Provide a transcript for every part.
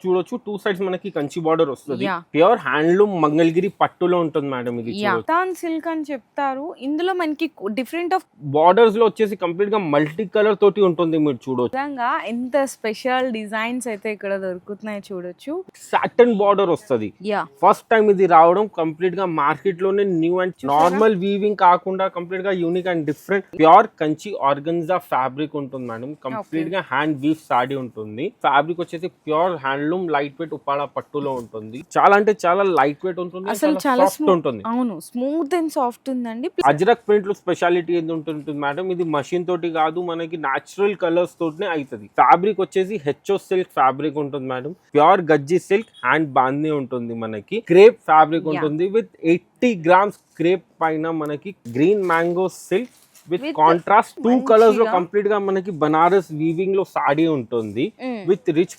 చూడొచ్చు, 2 సైడ్స్ మనకి కంచి బార్డర్ వస్తుంది. Yeah. ప్యూర్ హ్యాండ్లూమ్ మంగళగిరి పట్టులో ఉంటుంది మేడం ఇది. యాతాన్ సిల్క్ అని చెప్తారు. ఇందులో మనకి డిఫరెంట్ ఆఫ్ బార్డర్స్ లో వచ్చేసి కంప్లీట్ గా మల్టీ కలర్ తోటి ఉంటుంది, మీరు చూడొచ్చు. విధంగా ఎంత స్పెషల్ డిజైన్స్ అయితే ఇక్కడ దొరుకుతున్నాయి చూడొచ్చు. సాటన్ బార్డర్ వస్తుంది. యా ఫస్ట్ టైం ఇది రావడం కంప్లీట్ గా మార్కెట్ లోనే న్యూ అండ్ నార్మల్ వీవింగ్ కాకుండా కంప్లీట్ గా unique and different pure Kanchi organza fabric ఉంటుంది మేడం. కంప్లీట్ గా హ్యాండ్ వీవ్ సాడీ ఉంటుంది. ఫ్యాబ్రిక్ వచ్చేసి pure handloom light weight Uppada పట్టులో ఉంటుంది. చాలా అంటే చాలా లైట్ వెయిట్ ఉంటుంది, అసలు చాలా సాఫ్ట్ ఉంటుంది. అవును, స్మూత్ అండ్ సాఫ్ట్ ఉందండి. అజ్రక్ ప్రింట్ లో స్పెషాలిటీ ఏంటి ఉంటుంది మేడం, ఇది మషిన్ తోటి కాదు, మనకి నాచురల్ కలర్స్ తోటి అవుతుంది. ఫ్యాబ్రిక్ వచ్చేసి హెచ్ఓ సిల్క్ ఫ్యాబ్రిక్ ఉంటుంది మేడం. ప్యూర్ గజ్జి సిల్క్ హ్యాండ్ బాందీ ఉంటుంది. మనకి క్రేప్ ఫ్యాబ్రిక్ ఉంటుంది విత్ 80 గ్రామ్స్ క్రేప్ పైన మనకి green mango silk with contrast 2 colours లో కంప్లీట్ గా మనకి బనారస్ వీవింగ్ లో సాడీ ఉంటుంది విత్ రిచ్.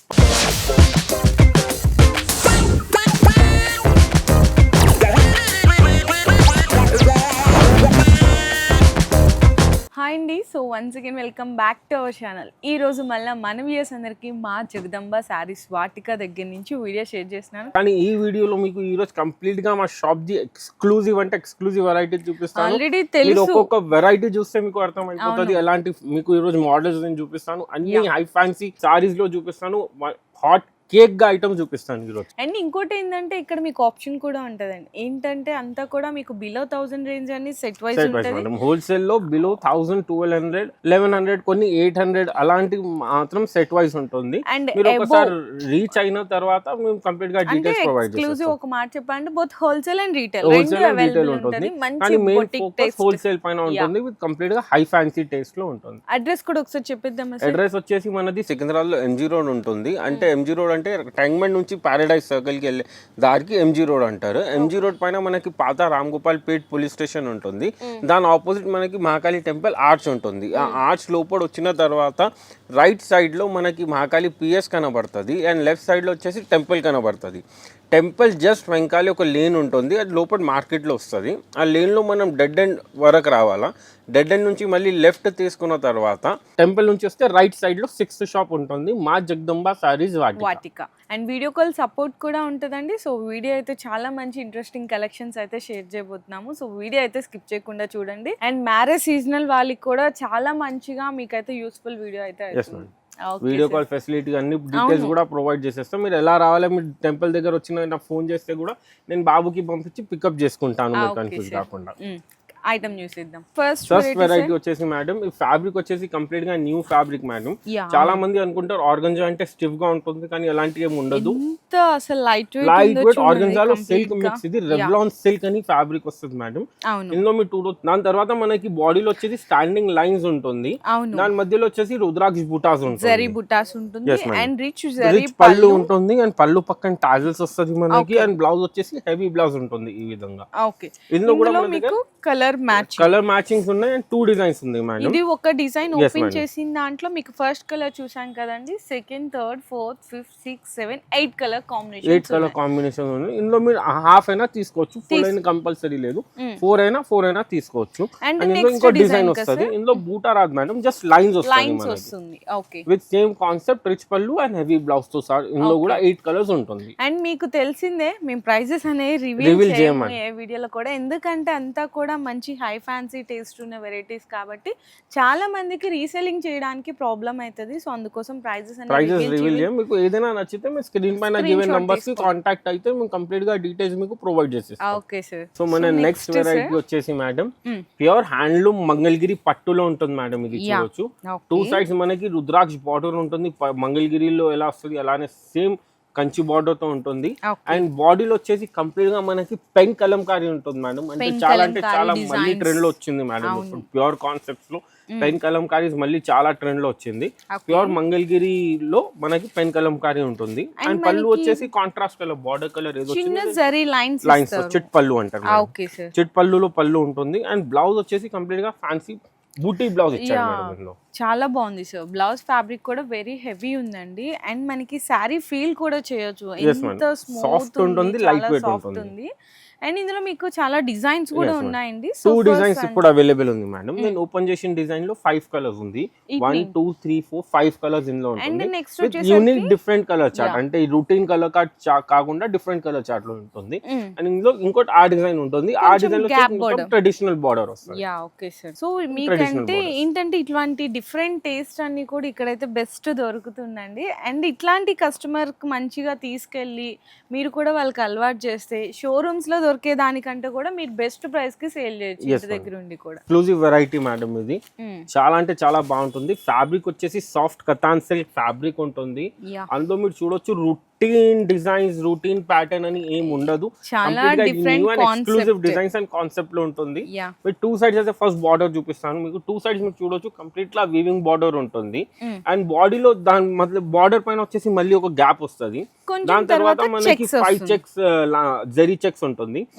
హాయ్ అండి, so once again welcome back to our channel. ఈ రోజు మళ్ళీ మన వ్యూయర్స్ అందరికి మా జగదంబ శారీస్ వాటిక దగ్గర నుంచి వీడియో షేర్ చేస్తున్నాను. కానీ ఈ వీడియోలో మీకు ఈ రోజు కంప్లీట్ గా మా షాప్ ది ఎక్స్క్లూజివ్ అంటే ఎక్స్క్లూజివ్ వెరైటీ చూపిస్తాను. ఆల్రెడీ తెలుసు, ఒక్కొక్క వెరైటీ చూస్తే మీకు అర్థమైపోతుంది ఎలాంటి. మీకు ఈ రోజు మోడల్స్ నేను చూపిస్తాను, అన్ని హై ఫ్యాన్సీ సారీస్ లో చూపిస్తాను, హాట్ కేక్ గా ఐటమ్ చూపిస్తాను ఈరోజు. అండ్ ఇంకోటి ఏంటంటే ఇక్కడ మీకు ఆప్షన్ కూడా ఉంటదండి. ఏంటంటే అంతా కూడా మీకు బిలో 1000 రేంజ్ అని సెట్ వైజ్ ఉంటుంది. హోల్సేల్ లో బిలో 1000, 1200, 1100, కొన్ని 800 అలాంటి మాత్రం సెట్ వైజ్ ఉంటుంది. అండ్ మీరు ఒకసారి రీచ్ అయిన తర్వాత మేము కంప్లీట్ గా డీటెయిల్స్ ప్రొవైడ్ చేస్తాం. ఎక్స్క్లూజివ్ ఒక మాట చెప్పండి, బోత్ హోల్సేల్ అండ్ రీటైల్ ఉంటుంది. కానీ మెయిన్ ఫోకస్ హోల్సేల్ పైన ఉంటుంది విత్ కంప్లీట్ గా హై ఫ్యాన్సీ టేస్ట్ లో ఉంటుంది. అడ్రస్ కూడా ఒకసారి చెప్పిద్దాం. అడ్రస్ వచ్చేసి మనది సికింద్రాబాద్ లో ఎంజీ రోడ్ ఉంటుంది. అంటే ఎంజీ రోడ్ అంటే ట్యాంక్మెంట్ నుంచి పారడైజ్ సర్కిల్ కి వెళ్ళే దారికి ఎంజీ రోడ్ అంటారు. ఎంజీ రోడ్ పైన మనకి పాత రామ్ గోపాల్ పేట్ పోలీస్ స్టేషన్ ఉంటుంది. దాని ఆపోజిట్ మనకి మహాకాళి టెంపుల్ ఆర్చ్ ఉంటుంది. ఆ ఆర్చ్ లోపల వచ్చిన తర్వాత రైట్ సైడ్ లో మనకి మహాకాళి పిఎస్ కనబడుతుంది అండ్ లెఫ్ట్ సైడ్ లో వచ్చేసి టెంపుల్ కనబడుతుంది. టెంపుల్ జస్ట్ వెంకాలి ఒక లేన్ ఉంటుంది, అది లోపల మార్కెట్లో వస్తుంది. ఆ లేన్లో మనం డెడ్ ఎండ్ వరకు రావాలా. డెడ్ ఎండ్ నుంచి మళ్ళీ లెఫ్ట్ తీసుకున్న తర్వాత టెంపుల్ నుంచి వస్తే రైట్ సైడ్ లో 6th షాప్ ఉంటుంది, మా జగదంబ సారీస్ వాటిక. అండ్ వీడియో కాల్ సపోర్ట్ కూడా ఉంటుందండి. సో వీడియో అయితే చాలా మంచి ఇంట్రెస్టింగ్ కలెక్షన్స్ అయితే షేర్ చేయబోతున్నాము. సో వీడియో అయితే స్కిప్ చేయకుండా చూడండి. అండ్ మ్యారేజ్ సీజనల్ వాళ్ళకి కూడా చాలా మంచిగా మీకైతే యూస్ఫుల్ వీడియో అయితే వీడియో కాల్ ఫెసిలిటీ అన్ని డీటెయిల్స్ కూడా ప్రొవైడ్ చేసేస్తాం. మీరు ఎలా రావాలి, మీరు టెంపుల్ దగ్గర వచ్చిన నాకు ఫోన్ చేస్తే కూడా నేను బాబుకి పంపించి పికప్ చేసుకుంటాను, కన్ఫ్యూజ్ కాకుండా. ఐటమ్ చూసేద్దాం. ఫస్ట్ వెరైటీ వచ్చేసి మేడం, ఈ ఫ్యాబ్రిక్ వచ్చేసి కంప్లీట్ గా న్యూ ఫ్యాబ్రిక్ మేడం. చాలా మంది అనుకుంటారు ఆర్గంజా అంటే స్టిఫ్ గా ఉంటుంది, కానీ అలాంటి ఏమి ఉండదు. అసలు లైట్ వెయిట్ ఆర్గంజాలో సిల్క్ మిక్స్. ఇది రెవ్లాన్ సిల్క్ అని ఫ్యాబ్రిక్ వస్తుంది మేడం. ఇందులో మీరు దాని తర్వాత మనకి బాడీలో వచ్చేసి స్టాండింగ్ లైన్స్ ఉంటుంది, దాని మధ్యలో వచ్చేసి రుద్రాక్ష బుటాస్ ఉంటుంది అండ్ రిచ్ పళ్ళు ఉంటుంది అండ్ పళ్ళు పక్కన టాజల్స్ వస్తుంది మనకి. అండ్ బ్లౌజ్ వచ్చేసి హెవీ బ్లౌజ్ ఉంటుంది ఈ విధంగా. ఇందులో కూడా కలర్ మ్యాచింగ్స్ ఉన్నాయి అండ్ 2 డిజైన్స్ ఉంది మేడం. ఇది ఒక డిజైన్ ఓపెన్ చేసిన దాంట్లో మీకు ఫస్ట్ కలర్ చూసాం కదండి, second, third, fourth, fifth, 6, 7, 8 colour combination. 8 colour combination ఉంది. ఇందులో మీరు హాఫ్ అయినా తీసుకోవచ్చు, ఫుల్ అయినా కంపల్సరీ లేదు. 4 అయినా తీసుకోవచ్చు. అండ్ ఇందులో ఇంకో డిజైన్ వస్తుంది. ఇందులో బూటా రాదు మేడం, జస్ట్ లైన్స్ వస్తుంది విత్ సేమ్ కాన్సెప్ట్, రిచ్ పళ్ళు అండ్ హెవీ బ్లౌజ్ తో సార్. ఇందులో కూడా 8 కలర్స్ ఉంటుంది. అండ్ మీకు తెలిసిందే మేము ప్రైజెస్ అనేవి రివీల్ చేయము ఏ వీడియోలో కూడా, ఎందుకంటే అంతా కూడా మంచి హై ఫ్యాన్సీ టేస్ట్ ఉన్న వెరైటీస్ కాబట్టి చాలా మందికి రీసెల్లింగ్ చేయడానికి ప్రాబ్లం అవుతుంది. సో అందుకోసం ప్రైజెస్ రివీల్ చేయం. మీకు ఏదైనా నచ్చితే మీ స్క్రీన్ పైన గివెన్ నంబర్స్ కి కాంటాక్ట్ అయితే మేము కంప్లీట్ గా డీటెయిల్స్ మీకు ప్రొవైడ్ చేసేస్తాం. Okay sir. సో మన నెక్స్ట్ వెరైటీ వచ్చేసి మేడం ప్యూర్ హ్యాండ్లూమ్ మంగళగిరి పట్టులో ఉంటుంది మేడం. ఇది చూడొచ్చు, 2 సైడ్స్ మనకి రుద్రాక్ష బార్డర్ ఉంటుంది. మంగళగిరిలో ఎలా వస్తుంది అలానే సేమ్ కంచి బార్డర్ తో ఉంటుంది. అండ్ బాడీలో వచ్చేసి కంప్లీట్ గా మనకి పెన్ కలంకారీ ఉంటుంది మేడం. అంటే చాలా మళ్ళీ ట్రెండ్ లో వచ్చింది మేడం. ప్యూర్ కాన్సెప్ట్స్ లో పెన్ కలంకారీ మళ్ళీ చాలా ట్రెండ్ లో వచ్చింది. ప్యూర్ మంగళగిరిలో మనకి పెన్ కలంకారీ ఉంటుంది. అండ్ పళ్ళు వచ్చేసి కాంట్రాస్ట్ కలర్ బార్డర్ కలర్ ఏదో లైన్స్ చిట్ పళ్ళు అంటారు. చిట్ పళ్ళులో పళ్ళు ఉంటుంది. అండ్ బ్లౌజ్ వచ్చేసి కంప్లీట్ గా ఫ్యాన్సీ బూటీ బ్లౌజ్ ఇచ్చారు మేడం. చాలా బాగుంది సార్. బ్లౌజ్ ఫ్యాబ్రిక్ కూడా వెరీ హెవీ ఉందండి. అండ్ మనకి శారీ ఫీల్ కూడా చేయొచ్చు. Yes, ఎంత madam. స్మూత్ Soft ఉంటుంది, light weight సాఫ్ట్ ఉంటుంది. ఉంది. అండ్ ఇందులో మీకు చాలా డిజైన్స్ కూడా Yes, madam. ఉన్నాయండి. 2 Sofas డిజైన్స్ and- ఇప్పుడు అవైలబుల్ ఉంది మేడం. నేను ఓపెన్ చేసిన డిజైన్ లో 5 కలర్స్ ఉంది. 1 Evening. 2 3 4 5 కలర్స్ ఇందులో అండ్ ఉంటుంది. నెక్స్ట్ విత్ వచ్చేసరికి unique different colour chart, Yeah. అంటే ఈ రొటీన్ కలర్ చార్ట్ కాకుండా డిఫరెంట్ కలర్ చార్ట్ లో ఉంటుంది. Mm. అండ్ ఇందులో ఇంకోటి ఆ డిజైన్ ఉంటుంది. ఆ కొంచెం డిజైన్ gap border. లో ట్రెడిషనల్ బార్డర్ వస్తుంది. Yeah okay sir. సో మీకంటే borders. ఏంటంటే ఇట్లాంటి డిఫరెంట్ టేస్ట్ అన్ని కూడా ఇక్కడైతే బెస్ట్ దొరుకుతుందండి. అండ్ ఇట్లాంటి కస్టమర్ కి మంచిగా తీసుకెళ్ళి మీరు కూడా వాళ్ళకి అలవాటు చేస్తే షోరూమ్స్ లో దొరికే దానికంటే కూడా మీరు బెస్ట్ ప్రైస్ కి సేల్ చేయొచ్చు Yes, ఇంటి దగ్గర ఉండి కూడా. ఎక్స్క్లూజివ్ వెరైటీ మేడం ఇది. చాలా అంటే చాలా బాగుంటుంది. ఫ్యాబ్రిక్ వచ్చేసి సాఫ్ట్ కతాన్ సిల్క్ ఫ్యాబ్రిక్ ఉంటుంది. యా అందులో మీరు చూడొచ్చు రొటీన్ డిజైన్స్, రొటీన్ ప్యాటర్న్ అని ఏం ఉండదు. చాలా different exclusive concept. Designs and concept లో ఉంటుంది. యా మీరు 2 సైడ్స్ అయితే ఫస్ట్ బార్డర్ చూపిస్తాను మీకు. 2 సైడ్స్ మీరు చూడొచ్చు కంప్లీట్ లా వీవింగ్ బార్డర్ ఉంటుంది. అండ్ బాడీలో దాని మధ్య బార్డర్ పైన వచ్చేసి మళ్ళీ ఒక గ్యాప్ వస్తుంది. కొంచెం దాని తర్వాత మనకి చెక్స్ 5 చెక్స్ జరీ చెక్స్ ఉంటుంది.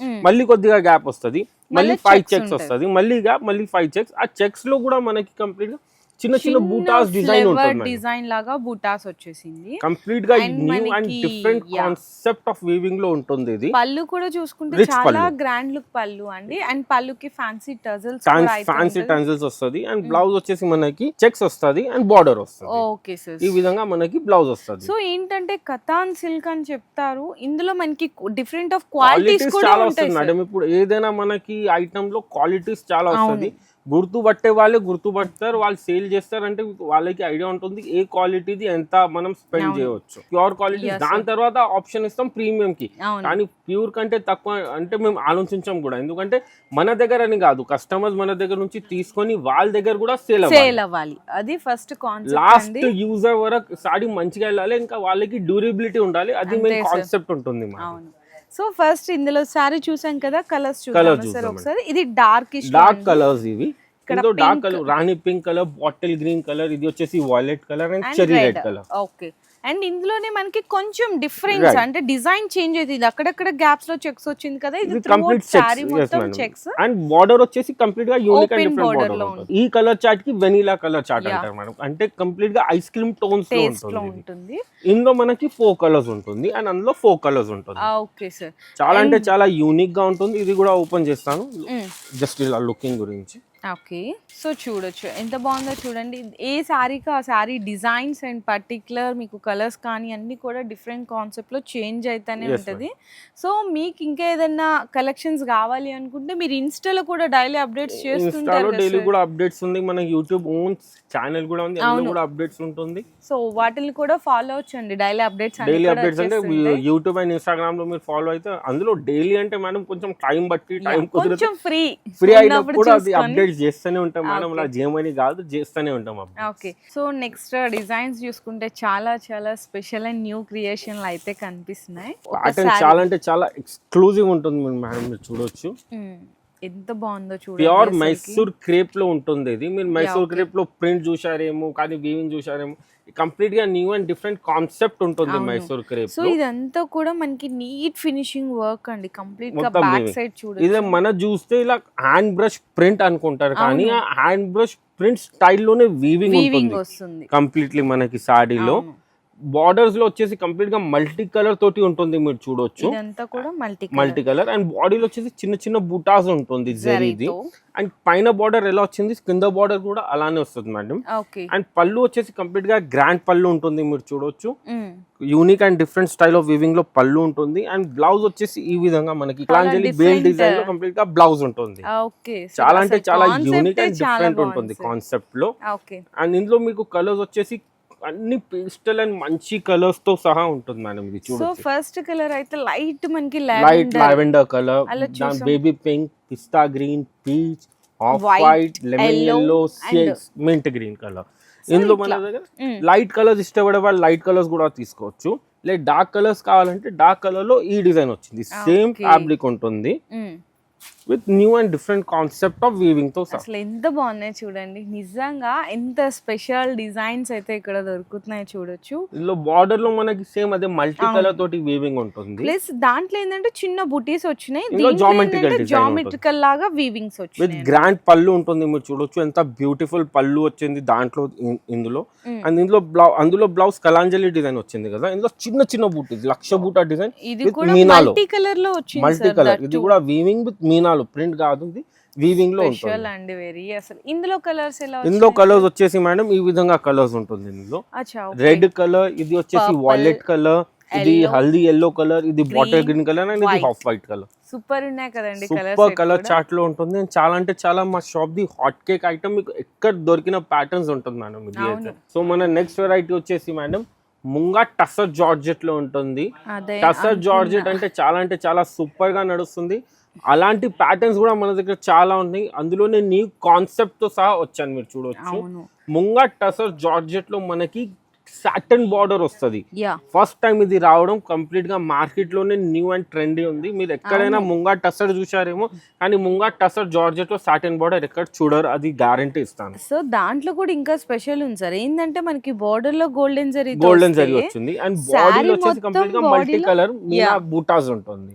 మళ్ళీ కొద్దిగా గ్యాప్ వస్తుంది, మళ్ళీ 5 చెక్స్ వస్తుంది, మళ్ళీ గ్యాప్, మళ్ళీ 5 చెక్స్. ఆ చెక్స్ లో కూడా మనకి కంప్లీట్ గా చిన్న చిన్న బూటాస్ డిజైన్ ఉంటుంది. డిజైన్ లాగా బూటాస్ వచ్చేసింది. కంప్లీట్ గా And న్యూ అండ్ మనకి, different yeah. Concept of weaving లో ఉంటుంది ఇది. పళ్ళు కూడా చూసుకుంటే Rich చాలా పళ్ళు. గ్రాండ్ లుక్ పళ్ళు అండి. అండ్ పళ్ళుకి ఫ్యాన్సీ టజల్స్ ఫ్యాన్సీ టెన్సిల్స్ వస్తుంది. అండ్ బ్లౌజ్ వచ్చేసి మనకి చెక్స్ వస్తుంది అండ్ బార్డర్ వస్తుంది. Okay sir. ఈ విధంగా మనకి బ్లౌజ్ వస్తుంది. సో ఏంటంటే కతాన్ సిల్క్ అని చెప్తారు, ఇందులో మనకి డిఫరెంట్ ఆఫ్ క్వాలిటీస్ క్వాలిటీస్ కూడా చాలా ఉంటాయి వస్తుంది సార్. మేడం. ఇప్పుడు ఏదైనా మనకి ఐటమ్ లో క్వాలిటీస్ చాలా వస్తుంది. గుర్తుపట్టే వాళ్ళే గుర్తుపడతారు, వాళ్ళు సేల్ చేస్తారు అంటే వాళ్ళకి ఐడియా ఉంటుంది ఏ క్వాలిటీది ఎంత మనం స్పెండ్ చేయవచ్చు. ప్యూర్ క్వాలిటీ, దాని తర్వాత ఆప్షన్ ఇస్తాం ప్రీమియం కి. అవును. కానీ ప్యూర్ కంటే తక్కువ అంటే మేము ఆలోచించాం కూడా, ఎందుకంటే మన దగ్గర అని కాదు, కస్టమర్స్ మన దగ్గర నుంచి తీసుకొని వాళ్ళ దగ్గర కూడా సేల్ అవ్వాలి. అది ఫస్ట్ కాన్సెప్ట్ లాస్ట్ అండి. యూజర్ వరకు సారీ మంచిగా వెళ్ళాలి, ఇంకా వాళ్ళకి డ్యూరబిలిటీ ఉండాలి. అది అంతే మెయిన్ sir. కాన్సెప్ట్ ఉంటుంది మాకు. అవును. సో ఫస్ట్ ఇందులో సారీ చూసాం కదా, కలర్స్ చూద్దాం సార్ చూద్దాం. ఒకసారి. ఇది డార్క్ డార్క్ కలర్స్ ఇవి. ఇక్కడ ఇందులో డార్క్ pink. కలర్, రాణి pink colour, bottle green colour, ఇది వచ్చేసి violet colour and and cherry red red. Colour. Okay. And ఇందులోనే మనకి కొంచెం డిఫరెన్స్ Right. అంటే డిజైన్ చేంజ్ అవుతుంది. అక్కడక్కడ గ్యాప్స్ లో చెక్స్ వచ్చింది కదా, ఇది ఇది కంప్లీట్ సారీ చెక్స్. మొత్తం చెక్స్. అండ్ బార్డర్ వచ్చేసి కంప్లీట్ గా unique and Open different border border లో ఉంటుంది. ఈ కలర్ చార్ట్ కి వెనిలా కలర్ చార్ట్ Yeah. అంటారు మేడం. అంటే కంప్లీట్ గా ఐస్ క్రీమ్ టోన్స్ లో టేస్ట్ లో ఉంటుంది. ఉంటుంది. ఇందులో మనకి 4 కలర్స్ ఉంటుంది అండ్ అందులో 4 కలర్స్ ఉంటుంది. Okay sir. చాలా అంటే చాలా యూనిక్ గా ఉంటుంది. ఇది కూడా ఓపెన్ చేస్తాను జస్ట్ ఇలా లుకింగ్ గురించి. ఓకే. సో చూడొచ్చు ఎంత బాగుందో చూడండి. ఏ శారీకి ఆ శారీ డిజైన్స్ అండ్ పర్టికులర్ మీకు కలర్స్ కానీ అన్ని కూడా డిఫరెంట్ కాన్సెప్ట్ లో చేంజ్ అయితేనే Yes, ఉంటుంది. సో మీకు ఇంకా ఏదైనా కలెక్షన్స్ కావాలి అనుకుంటే మీరు ఇన్స్టాలో కూడా డైలీ అప్డేట్స్ చేస్తుంటారు ఇన్స్టాలో కదా డైలీ sir? కూడా అప్డేట్స్ ఉంది. మన యూట్యూబ్ ఓన్ ఛానల్ కూడా ఉంది, అందులో అవును. కూడా అప్డేట్స్ ఉంటుంది. సో వాటిని కూడా ఫాలో అవచ్చండి. డైలీ అప్డేట్స్ డైలీ అప్డేట్స్ అంటే యూట్యూబ్ అండ్ ఇన్స్టాగ్రామ్ లో మీరు ఫాలో అయితే అందులో డైలీ అంటే మేడం కొంచెం టైం బట్టి టైం కుదిరితే కొంచెం ఫ్రీ అయినప్పుడు కూడా అది అప్డేట్స్ చేస్తూనే ఉంటాం మేడం. అలా చేయమని కాదు, చేస్తూనే ఉంటాం updates. Okay. So next designs చూసుకుంటే చాలా చాలా స్పెషల్ అండ్ న్యూ క్రియేషన్లు అయితే కనిపిస్తున్నాయి. ప్యాటర్న్ చాలా అంటే చాలా ఎక్స్క్లూజివ్ ఉంటుంది మేడం, మీరు చూడొచ్చు. ఎంత బాగుందో చూడండి. ప్యూర్ అసలుకి. మైసూర్ క్రేప్ లో ఉంటుంది ఇది. మీరు మైసూర్ okay. క్రేప్ లో ప్రింట్ చూసారేమో, కానీ వీవింగ్ చూసారేమో. కంప్లీట్ గా న్యూ అండ్ డిఫరెంట్ కాన్సెప్ట్ ఉంటుంది అవును. మైసూర్ క్రేప్ సో లో. ఇదంతా కూడా మనకి నీట్ ఫినిషింగ్ వర్క్ అండి. కంప్లీట్ గా మొత్తం బ్యాక్ weaving. సైడ్ చూడండి. ఇదే మన చూస్తే ఇలా హ్యాండ్ బ్రష్ ప్రింట్ అనుకుంటారు, కానీ ఆ హ్యాండ్ బ్రష్ ప్రింట్ స్టైల్లోనే వీవింగ్ వీవింగ్ ఉంటుంది వస్తుంది. కంప్లీట్లీ మనకి సాడీలో. అవును. బార్డర్స్ లో వచ్చేసి కంప్లీట్ గా మల్టీ కలర్ తోటి ఉంటుంది, మీరు చూడొచ్చు. ఇదంతా కూడా మల్టీ కలర్ అండ్ బాడీలో వచ్చేసి చిన్న చిన్న బూటాస్ ఉంటుంది జరీది. జరీతో. అండ్ పైన బార్డర్ ఎలా వచ్చింది, కింద బార్డర్ కూడా అలానే వస్తుంది మేడం. ఓకే. అండ్ పళ్ళు వచ్చేసి కంప్లీట్ గా గ్రాండ్ పళ్ళు ఉంటుంది, మీరు చూడొచ్చు. Unique and different style of weaving లో పళ్ళు ఉంటుంది. అండ్ బ్లౌజ్ వచ్చేసి ఈ విధంగా మనకి ప్రాంజలి బేల్ డిజైన్ లో కంప్లీట్ గా బ్లౌజ్ ఉంటుంది. ఓకే. చాలా అంటే చాలా యూనిక్ అండ్ డిఫరెంట్ ఉంటుంది కాన్సెప్ట్ లో. ఓకే. అండ్ ఇందులో మీకు కలర్స్ వచ్చేసి అన్ని పేస్టల్ అండ్ మంచి కలర్స్ తో సహా ఉంటుంది మేడం. ఇది సో చూడొచ్చు. ఫస్ట్ కలర్ అయితే లైట్ మనకి లైట్ లావెండర్ కలర్, అలా దాని baby pink, pista green, peach, of White, white, lemon yellow yellow, and- mint green colour. ఇందులో మన దగ్గర లైట్ కలర్స్ ఇష్టపడే వాళ్ళు లైట్ కలర్స్ కూడా తీసుకోవచ్చు. లేదా డార్క్ కలర్స్ కావాలంటే డార్క్ కలర్ లో ఈ డిజైన్ వచ్చింది. Same Okay. ఫ్యాబ్రిక్ ఉంటుంది. With new and different concept of weaving తో అసలు ఎంత బాగున్నాయి చూడండి, నిజంగా ఎంత స్పెషల్ డిజైన్స్ అయితే ఇక్కడ దొరుకుతున్నాయి చూడొచ్చు. ఇందులో బార్డర్ లో మనకి సేమ్ అదే మల్టీ కలర్ తోటి వీవింగ్ ఉంటుంది. ప్లస్ దాంట్లో ఏంటంటే చిన్న బుటీస్ వచ్చినాయి, జామెట్రికల్ జామెట్రికల్ లాగా వీవింగ్స్ విత్ వచ్చినాయి. గ్రాండ్ పళ్ళు ఉంటుంది, మీరు చూడొచ్చు ఎంత బ్యూటిఫుల్ పళ్ళు వచ్చింది దాంట్లో ఇందులో. అండ్ అందులో బ్లౌజ్ కలాంజలి డిజైన్ వచ్చింది కదా, ఇందులో చిన్న చిన్న బూటీస్ లక్ష బూటా డిజైన్ ఇది కూడా మల్టీ కలర్ లో వచ్చింది, మల్టీ కలర్. ఇది కూడా వీవింగ్ విత్ మీనాలో, ప్రింట్ కాదు, ఇది వీవింగ్ లో ఉంటుంది అండి. వెరీ అసలు ఇందులో కలర్స్ ఎలా? ఇందులో కలర్స్ వచ్చేసి మేడం ఈ విధంగా కలర్స్ ఉంటుంది ఇందులో. రెడ్ కలర్, ఇది వచ్చేసి వాయిలెట్ కలర్, ఇది హల్దీ ఎల్లో కలర్, ఇది బాటిల్ గ్రీన్ కలర్ అండ్ ఇది హాఫ్ వైట్ కలర్. సూపర్ ఉన్నాయి కదండి సూపర్ కలర్ చార్ట్ లో ఉంటుంది. చాలా అంటే చాలా మా shop the hot cake item మీకు ఎక్కడ దొరికిన ప్యాటర్న్స్ ఉంటుంది మేడం ఇది అయితే. సో మన నెక్స్ట్ వెరైటీ వచ్చేసి మేడం ముంగా టసర్ జార్జెట్ లో ఉంటుంది. టసర్ జార్జెట్ అంటే చాలా సూపర్ గా నడుస్తుంది. అలాంటి ప్యాటర్న్స్ కూడా మన దగ్గర చాలా ఉన్నాయి, అందులోనే న్యూ కాన్సెప్ట్ తో సహా వచ్చాను మీరు చూడొచ్చు. ముంగా టసర్ జార్జెట్ లో మనకి సాటన్ బార్డర్ వస్తుంది. ఫస్ట్ టైం ఇది రావడం, కంప్లీట్ గా మార్కెట్ లోనే న్యూ అండ్ ట్రెండీ ఉంది. మీరు ఎక్కడైనా ముంగా టసర్ చూసారేమో, కానీ ముంగా టసర్ జార్జెట్ లో సాటన్ బార్డర్ ఎక్కడ చూడరు, అది గ్యారంటీ ఇస్తాను. సో దాంట్లో కూడా ఇంకా స్పెషల్ ఉంది సార్, ఏంటంటే మనకి బార్డర్ లో గోల్డెన్ జరీ వచ్చింది. అండ్ బాడీ వచ్చేసి కంప్లీట్ గా మల్టీ కలర్ మీనా బూటాస్ ఉంటుంది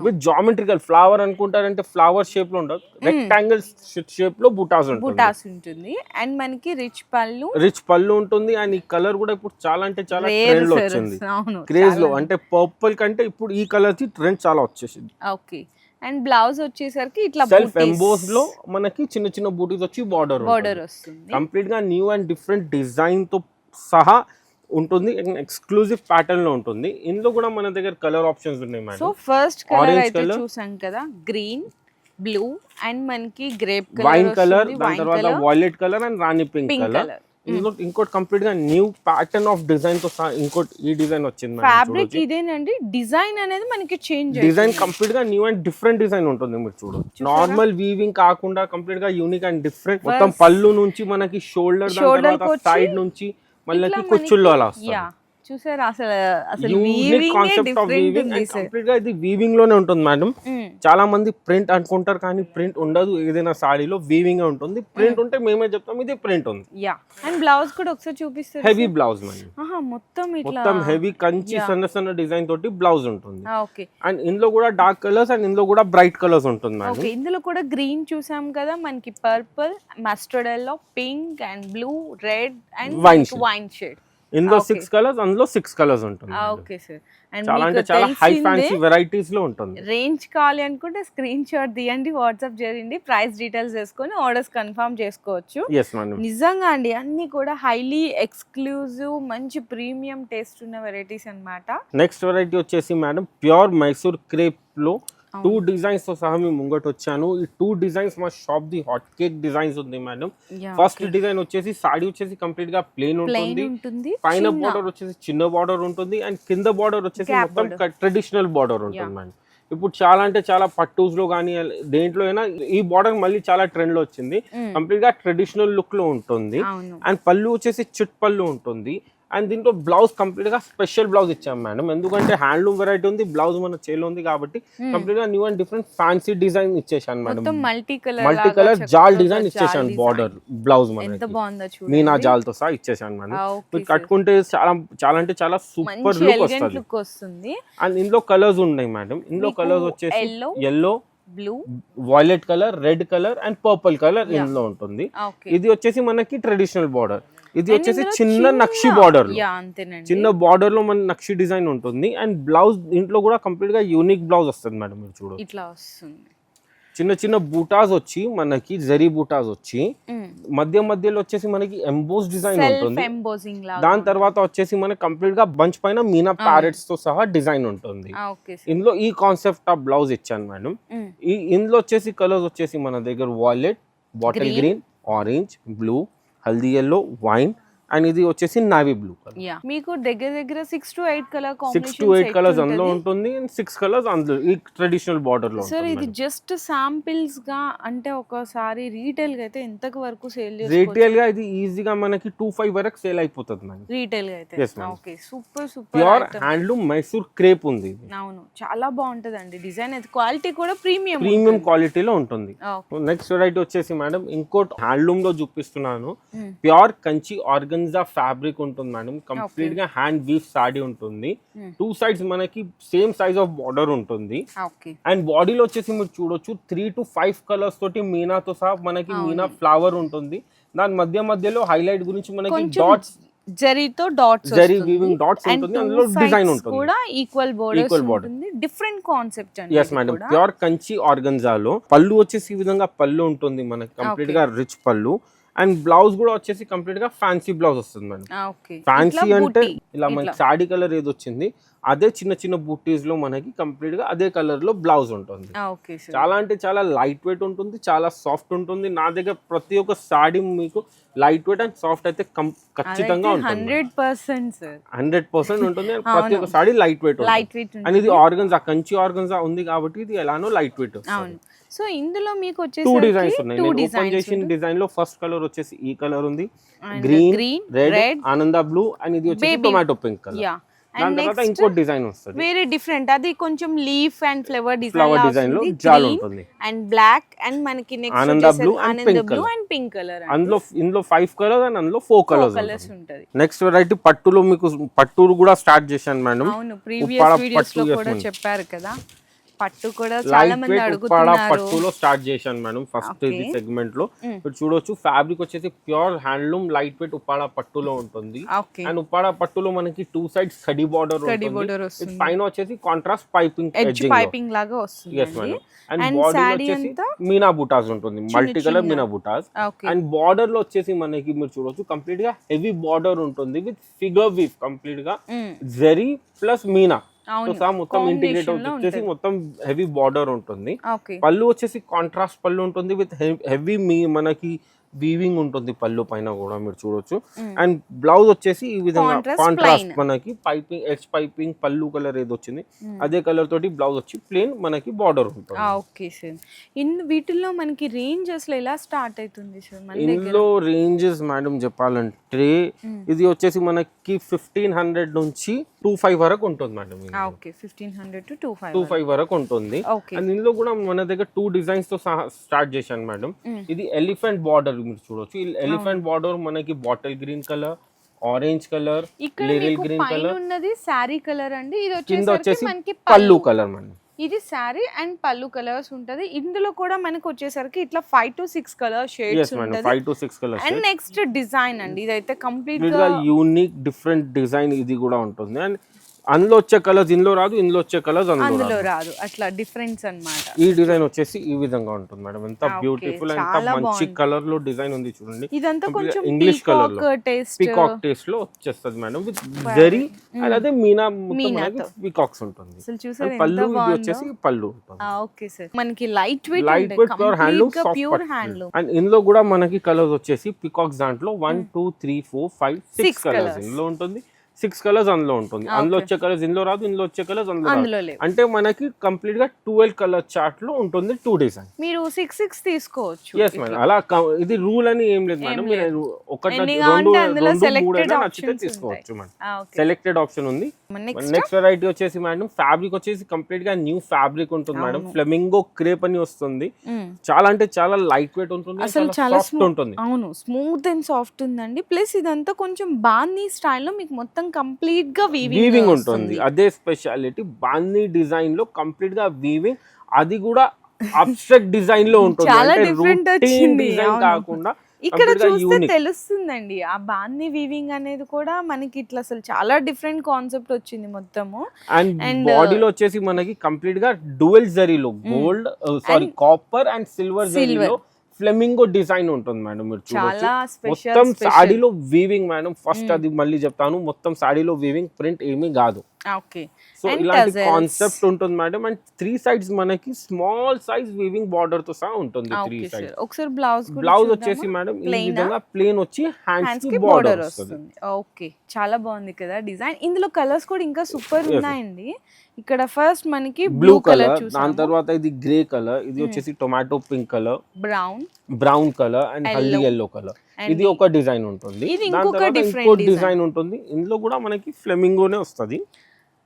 విత్ జామెట్రికల్. ఫ్లవర్ అనుకుంటారంటే ఫ్లవర్ షేప్ లో ఉండదు, రెక్టాంగిల్ షేప్ లో బూటాస్ ఉంటుంది. అండ్ మనకి రిచ్ పళ్ళు ఉంటుంది. అండ్ ఈ కలర్ కూడా ఇప్పుడు చాలా అంటే చాలా ట్రెండ్ లో వచ్చింది, క్రేజ్ లో. అంటే పర్పుల్ కంటే ఇప్పుడు ఈ కలర్ కి ట్రెండ్ చాలా వచ్చేసింది. ఓకే. అండ్ బ్లౌజ్ వచ్చేసరికి ఇట్లా సెల్ఫ్ ఎంబోస్ లో మనకి చిన్న చిన్న బూటీస్ వచ్చి బార్డర్ వస్తుంది. కంప్లీట్ గా న్యూ అండ్ డిఫరెంట్ డిజైన్ తో సహా ఉంటుంది, ఎక్స్క్లూజివ్ ప్యాటర్న్ లో ఉంటుంది. ఇందులో కూడా మన దగ్గర కలర్ ఆప్షన్స్ ఉన్నాయి మేడం. సో ఫస్ట్ కలర్ అయితే చూసాం కదా, గ్రీన్, బ్లూ అండ్ మనకి గ్రేప్ కలర్, వైన్ కలర్, దాని తర్వాత violet colour and Rani pink colour. ఇంకోటి కంప్లీట్ గా న్యూ ప్యాటర్న్ ఆఫ్ డిజైన్ తో ఇంకోటి ఈ డిజైన్ వచ్చింది. ఫ్యాబ్రిక్ ఇదేనండి, డిజైన్ అనేది మనకి చేంజ్, డిజైన్ కంప్లీట్ గా న్యూ అండ్ డిఫరెంట్ డిజైన్ ఉంటుంది. మీరు చూడొచ్చు, నార్మల్ వీవింగ్ కాకుండా కంప్లీట్ గా యూనిక్ అండ్ డిఫరెంట్. మొత్తం పళ్ళు నుంచి మనకి షోల్డర్, సైడ్ నుంచి మళ్ళీ కుచ్చుల్లో అలా వస్తుంది. చూసారా, అసలు unique concept of weaving. And complete గా ఇది వీవింగ్ లోనే ఉంటుంది మేడం. చాలా మంది ప్రింట్ అనుకుంటారు, కానీ ప్రింట్ ఉండదు. ఏదైనా సాడీలో వీవింగ్ ఉంటుంది. ప్రింట్ ఉంటే మేమే చెప్తాం ఇది ప్రింట్ ఉంది. అండ్ బ్లౌజ్ కూడా ఒకసారి చూపిస్తారు. హెవీ బ్లౌజ్ మేడం, మొత్తం హెవీ కంచి సన్న డిజైన్ తోటి బ్లౌజ్ ఉంటుంది. అండ్ ఇందులో కూడా డార్క్ కలర్స్ అండ్ ఇందులో కూడా బ్రైట్ కలర్స్ ఉంటుంది మేడం. ఇందులో కూడా గ్రీన్ చూసాం కదా, మనకి purple, mustard yellow, pink and blue, red and wine shade. ఇందులో 6 కలర్స్, అందులో 6 కలర్స్ ఉంటుంది. Okay sir. అండ్ చాలా అంటే చాలా హై ఫ్యాన్సీ వెరైటీస్ లో ఉంటుంది. రేంజ్ కావాలి అనుకుంటే స్క్రీన్ షాట్ తీయండి, వాట్సాప్ చేయండి, ప్రైస్ డీటెయిల్స్ చేసుకొని ఆర్డర్స్ కన్ఫర్మ్ చేసుకోవచ్చు. నిజంగా అండి అన్ని కూడా హైలీ ఎక్స్క్లూజివ్, మంచి ప్రీమియం టేస్ట్ ఉన్న వెరైటీస్ అన్నమాట. నెక్స్ట్ వెరైటీ వచ్చేసి మేడం ప్యూర్ మైసూర్ క్రేప్ లో 2 డిజైన్స్ తో సహా మేము ముంగట వచ్చాను. ఈ 2 డిజైన్స్ మా shop the hot cake designs ఉంది మేడం. ఫస్ట్ డిజైన్ వచ్చేసి సాడీ వచ్చేసి కంప్లీట్ గా ప్లెయిన్ ఉంటుంది, పైన బార్డర్ వచ్చేసి చిన్న బార్డర్ ఉంటుంది, అండ్ కింద బార్డర్ వచ్చేసి మొత్తం ట్రెడిషనల్ బార్డర్ ఉంటుంది మేడం. ఇప్పుడు చాలా అంటే చాలా పట్టూస్ లో కానీ దేంట్లో అయినా ఈ బార్డర్ మళ్ళీ చాలా ట్రెండ్ లో వచ్చింది. కంప్లీట్ గా ట్రెడిషనల్ లుక్ లో ఉంటుంది. అండ్ పళ్ళు వచ్చేసి చిట్ పళ్ళు ఉంటుంది. అండ్ దీంట్లో బ్లౌజ్ కంప్లీట్ గా స్పెషల్ బ్లౌజ్ ఇచ్చాం మేడం, ఎందుకంటే హ్యాండ్లూమ్ వెరైటీ ఉంది, బ్లౌజ్ మన చేలో ఉంది కాబట్టి కంప్లీట్ గా new and different fancy design ఇచ్చేసాను మేడం. మల్టీ కలర్ జాల్ డిజైన్ ఇచ్చేసాను బార్డర్ బ్లౌజ్ మనకి మీనా జాల్ తో సహా ఇచ్చేసాను మేడం. మీరు కట్టుకుంటే చాలా అంటే చాలా సూపర్ లుక్ వస్తుంది. అండ్ ఇందులో కలర్స్ ఉన్నాయి మేడం. ఇందులో కలర్స్ వచ్చేసి yellow, blue, violet colour, red colour and purple colour ఇందులో ఉంటుంది. ఇది వచ్చేసి మనకి ట్రెడిషనల్ బార్డర్, ఇది వచ్చేసి చిన్న నక్షి బార్డర్, చిన్న బార్డర్ లో మన నక్షి డిజైన్ ఉంటుంది. అండ్ బ్లౌజ్ ఇంట్లో కూడా కంప్లీట్ గా యూనిక్ బ్లౌజ్ వస్తుంది మేడం. మీరు చూడొచ్చు, ఇట్లా వస్తుంది. చిన్న చిన్న బూటాస్ వచ్చి మనకి జరీ బూటాస్ వచ్చి మధ్యలో వచ్చేసి మనకి ఎంబోస్ డిజైన్ ఉంటుంది. దాని తర్వాత వచ్చేసి మనకి కంప్లీట్ గా బంచ్ పైన మీనా ప్యారెట్స్ తో సహా డిజైన్ ఉంటుంది. ఇందులో ఈ కాన్సెప్ట్ ఆఫ్ బ్లౌజ్ ఇచ్చాను మేడం. ఇందులో వచ్చేసి కలర్స్ వచ్చేసి మన దగ్గర violet, bottle green, orange, blue, haldi yellow, wine, and ఇది వచ్చేసి నావీ బ్లూ కలర్. యా మీకు దగ్గర దగ్గర 6 to 8 కలర్ 6 to 8 కలర్స్ అందులో ఉంటుంది అండ్ 6 కలర్స్ అందులో ఈ ట్రెడిషనల్ బార్డర్ లో సార్ ఇది జస్ట్ శాంపిల్స్ గా అంటే ఒకసారి రీటైల్ గా అయితే ఎంతకు వరకు సేల్ చేసుకోవచ్చు? రీటైల్ గా ఇది ఈజీగా మనకి 2-5 వరకు సేల్ అయిపోతుంది మేడం. రీటైల్ గా అయితే Yes, ma'am. Okay super super pure handloom Mysore crepe ఉంది ఇది. అవును చాలా బాగుంటదండి డిజైన్ అయితే క్వాలిటీ కూడా ప్రీమియం క్వాలిటీలో ఉంటుంది. నెక్స్ట్ వెరైటీ వచ్చేసి మేడం ఇంకోటి హ్యాండ్లూమ్ లో చూపిస్తున్నాను. ప్యూర్ కంచి ఆర్గన్జా ఫ్యాబ్రిక్ ఉంటుంది మేడం. కంప్లీట్ గా హ్యాండ్ వీవ్ సాడీ ఉంటుంది. 2 sides మనకి సేమ్ సైజ్ ఆఫ్ బార్డర్ ఉంటుంది. ఓకే అండ్ బాడీలో వచ్చేసి మీరు చూడొచ్చు 3 to 5 కలర్స్ తోటి మీనాతో సహా మనకి మీనా ఫ్లవర్ ఉంటుంది. దాని మధ్యలో హైలైట్ గురించి మనకి డాట్స్ జరీతో డాట్స్ జరీ వీవింగ్ డాట్స్ ఉంటుంది. అందులో డిజైన్ ఉంటుంది కూడా ఈక్వల్ బోర్డర్స్ ఉంటుంది. డిఫరెంట్ కాన్సెప్ట్ అండి. ఎస్ మేడం ప్యూర్ కంచి ఆర్గన్జాలో పళ్ళు వచ్చేసి ఈ విధంగా పళ్ళు ఉంటుంది మనకి కంప్లీట్ గా రిచ్ పళ్ళు. అండ్ బ్లౌజ్ కూడా వచ్చేసి కంప్లీట్ గా ఫ్యాన్సీ బ్లౌజ్ వస్తుంది మేడం. ఫ్యాన్సీ అంటే ఇలా మనకి సాడీ కలర్ ఏది వచ్చింది అదే చిన్న చిన్న బూటీస్ లో మనకి కంప్లీట్ గా అదే కలర్ లో బ్లౌజ్ ఉంటుంది. చాలా అంటే చాలా లైట్ వెయిట్ ఉంటుంది, చాలా సాఫ్ట్ ఉంటుంది. నా దగ్గర ప్రతి ఒక్క సాడీ మీకు లైట్ వెయిట్ అండ్ సాఫ్ట్ అయితే ఖచ్చితంగా ఉంటుంది. 100% ఉంటుంది. ప్రతి ఒక్క సాడీ లైట్ వెయిట్ అండ్ ఇది ఆర్గన్జా కంచి ఆర్గన్జా ఉంది కాబట్టి ఇది ఎలానో లైట్ వెయిట్ వస్తుంది. సో ఇందులో మీకు వచ్చేసి 2 డిజైన్స్ ఉన్నాయి. నేను ఓపెన్ చేసిన డిజైన్ లో ఫస్ట్ కలర్ వచ్చేసి ఈ కలర్ ఉంది, గ్రీన్, రెడ్, ఆనంద బ్లూ అండ్ ఇది వచ్చేసి టొమాటో పింక్ కలర్. దాని తర్వాత ఇంకో డిజైన్ వస్తుంది వేరే డిఫరెంట్. అది కొంచెం లీఫ్ అండ్ ఫ్లవర్ డిజైన్ లో జాల్ ఉంటుంది అండ్ బ్లాక్ అండ్ మనకి నెక్స్ట్ ఆనంద బ్లూ అండ్ పింక్ కలర్. ఇందులో 5 కలర్స్ అండ్ అందులో 4 కలర్స్ ఉంటది. నెక్స్ట్ వెరైటీ పట్టులో మీకు పట్టు కూడా స్టార్ట్ చేశాను మేడం. అవును ప్రీవియస్ వీడియోస్ లో కూడా చెప్పారు కదా. పట్టు కూడా చాలా మంది అడుగుతున్నారు. పట్టులో స్టార్ట్ చేశాను మేడం ఫస్ట్ ఇది సెగ్మెంట్ లో. మీరు చూడొచ్చు ఫ్యాబ్రిక్ వచ్చేసి pure handloom light weight Uppada పట్టులో ఉంటుంది. అండ్ ఉప్పాడ పట్టులో మనకి 2 sides కడి బార్డర్ ఉంటుంది. పైన వచ్చేసి కాంట్రాస్ట్ పైపింగ్ లాగా వస్తుంది. yes madam. అండ్ బాడీ వచ్చేసి మీనా బుటాస్ ఉంటుంది, మల్టీ కలర్ మీనా బుటాస్. అండ్ బార్డర్ లో వచ్చేసి మనకి మీరు చూడొచ్చు కంప్లీట్ గా హెవీ బార్డర్ ఉంటుంది విత్ ఫిగర్ వీవ్ కంప్లీట్ గా జరీ ప్లస్ మీనా మొత్తం ఇంటిగ్రేట్ వచ్చేసి మొత్తం హెవీ బార్డర్ ఉంటుంది. పళ్ళు వచ్చేసి కాంట్రాస్ట్ పళ్ళు ఉంటుంది విత్ హెవీ మనకి వీవింగ్ ఉంటుంది పళ్ళు పైన కూడా మీరు చూడొచ్చు. అండ్ బ్లౌజ్ వచ్చేసి ఈ విధంగా కాంట్రాస్ట్ మనకి పైపింగ్ ఎడ్జ్ పైపింగ్ పళ్ళు కలర్ ఏది వచ్చింది అదే కలర్ తోటి బ్లౌజ్ వచ్చి ప్లేన్ మనకి బార్డర్ ఉంటుంది. ఓకే సార్ వీటిల్లో మనకి రేంజ్ అసలు ఎలా స్టార్ట్ అవుతుంది సార్? ఇందులో రేంజెస్ మేడం చెప్పాలంటే ఇది వచ్చేసి మనకి 1500 నుంచి 25 వరకు ఉంటుంది మేడం. ఓకే 1500 to 25 వరకు ఉంటుంది. అండ్ ఇందులో కూడా మన దగ్గర 2 డిజైన్స్ తో స్టార్ట్ చేశాను మేడం. ఇది ఎలిఫెంట్ బార్డర్ మీరు చూడొచ్చు. ఈ ఎలిఫెంట్ బార్డర్ మనకి bottle green colour, orange colour, Liril green colour ఉన్నది సారీ కలర్ అండి. ఇది వచ్చేసి మనకి పళ్ళు కలర్ మేడం. ఇది సారీ అండ్ పళ్ళు కలర్స్ ఉంటది. ఇందులో కూడా మనకి వచ్చేసరికి ఇట్లా 5 to 6 కలర్ షేడ్స్ ఉంటది. 5 to 6 colours. And next design అండి ఇదైతే కంప్లీట్ గా యూనిక్ డిఫరెంట్ డిజైన్ ఇది కూడా ఉంటుంది. అండ్ అందులో వచ్చే కలర్స్ ఇందులో రాదు, ఇందులో వచ్చే కలర్స్ అందులో రాదు. అట్లా డిఫరెన్స్ అన్నమాట. ఈ డిజైన్ వచ్చేసి ఈ విధంగా ఉంటుంది మేడం. ఎంత బ్యూటిఫుల్ ఎంత మంచి కలర్ లో డిజైన్ ఉంది చూడండి. ఇదంతా కొంచెం ఇంగ్లీష్ కలర్ లో పీకాక్ టేస్ట్ లో వచ్చేస్తది మేడం విత్ జరీ. అండ్ అదే మీనా పీకాక్స్ ఉంటుంది. పళ్ళు ఇది వచ్చేసి పళ్ళు ఉంటుంది. ఓకే సార్ మనకి light weight pure handloom. And ఇందులో కూడా మనకి కలర్స్ వచ్చేసి పీకాక్స్ దాంట్లో 1 2 3 4 5 6 కలర్స్ ఇందులో ఉంటుంది. 6 కలర్స్ అందులో ఉంటుంది. అందులో వచ్చే కలర్స్ ఇందులో రాదు, ఇందులో వచ్చే కలర్స్ అందులో రాదు. అంటే మనకి కంప్లీట్ గా 12 కలర్ చార్ట్ లో ఉంటుంది 2 డిజైన్. మీరు 6 తీసుకోవచ్చు. yes madam. అలా ఇది రూల్ అని ఏం లేదు మేడం. మీరు ఒకటి 2 3 నచ్చితే తీసుకోవచ్చు మేడం. సెలెక్టెడ్ ఆప్షన్ ఉంది. నెక్స్ట్ వెరైటీ వచ్చేసి మేడం ఫ్యాబ్రిక్ వచ్చేసి కంప్లీట్ గా న్యూ ఫ్యాబ్రిక్ ఉంటుంది మేడం. ఫ్లెమింగో క్రేప్ అని వస్తుంది. చాలా అంటే చాలా లైట్ వెయిట్ ఉంటుంది, చాలా సాఫ్ట్ ఉంటుంది. అవును స్మూత్ అండ్ సాఫ్ట్ ఉందండి. ప్లస్ ఇదంతా కొంచెం బాందీ స్టైల్లో మీకు మొత్తం కంప్లీట్ గా వీవింగ్ ఉంటుంది. అదే స్పెషాలిటీ బాందీ డిజైన్ లో కంప్లీట్ గా వీవింగ్, అది కూడా అబ్స్ట్రాక్ట్ డిజైన్ లో ఉంటుంది. చాలా డిఫరెంట్ వచ్చింది కాకుండా ఇక్కడ చూస్తే తెలుస్తుందండి ఆ బాందీ వీవింగ్ అనేది కూడా మనకి ఇట్లా అసలు చాలా డిఫరెంట్ కాన్సెప్ట్ వచ్చింది మొత్తము. అండ్ బాడీలో వచ్చేసి మనకి కంప్లీట్ గా డ్యూయల్ జరీలో గోల్డ్ కాపర్ అండ్ సిల్వర్ జరీలో ఫ్లెమింగో డిజైన్ ఉంటుంది మేడం. మీరు చూడొచ్చు మొత్తం సాడీలో వీవింగ్ మేడం. ఫస్ట్ అది మళ్ళీ చెప్తాను, మొత్తం సాడీలో వీవింగ్, ప్రింట్ ఏమీ కాదు. ఓకే. సో And ఇలాంటి tassels. కాన్సెప్ట్ ఉంటుంది మేడం. అండ్ 3 సైడ్స్ మనకి స్మాల్ సైజ్ వీవింగ్ బార్డర్ తో సహా ఉంటుంది 3 ఓకే సైడ్స్. సార్. ఒకసారి బ్లౌజ్ కూడా బ్లౌజ్ చూద్దామా? వచ్చేసి మేడం ఈ Plain ఆ? విధంగా ప్లేన్ వచ్చి హ్యాండ్స్ హ్యాండ్స్ కి కి బార్డర్ బోర్డర్ వస్తుంది. వస్తుంది. ఓకే, చాలా బాగుంది కదా డిజైన్. ఇందులో కలర్స్ కూడా ఇంకా సూపర్ ఉన్నాయండి. ఇక్కడ ఫస్ట్ మనకి బ్లూ కలర్, దాని చూసాము, తర్వాత ఇది గ్రే కలర్, ఇది వచ్చేసి tomato pink colour, brown colour and haldi yellow colour. And ఇది ఒక డిజైన్ ఉంటుంది. ఇది దాని ఇంకొక తర్వాత different ఇంకో design. డిజైన్ ఉంటుంది. ఇందులో కూడా మనకి ఫ్లెమింగోనే వస్తుంది.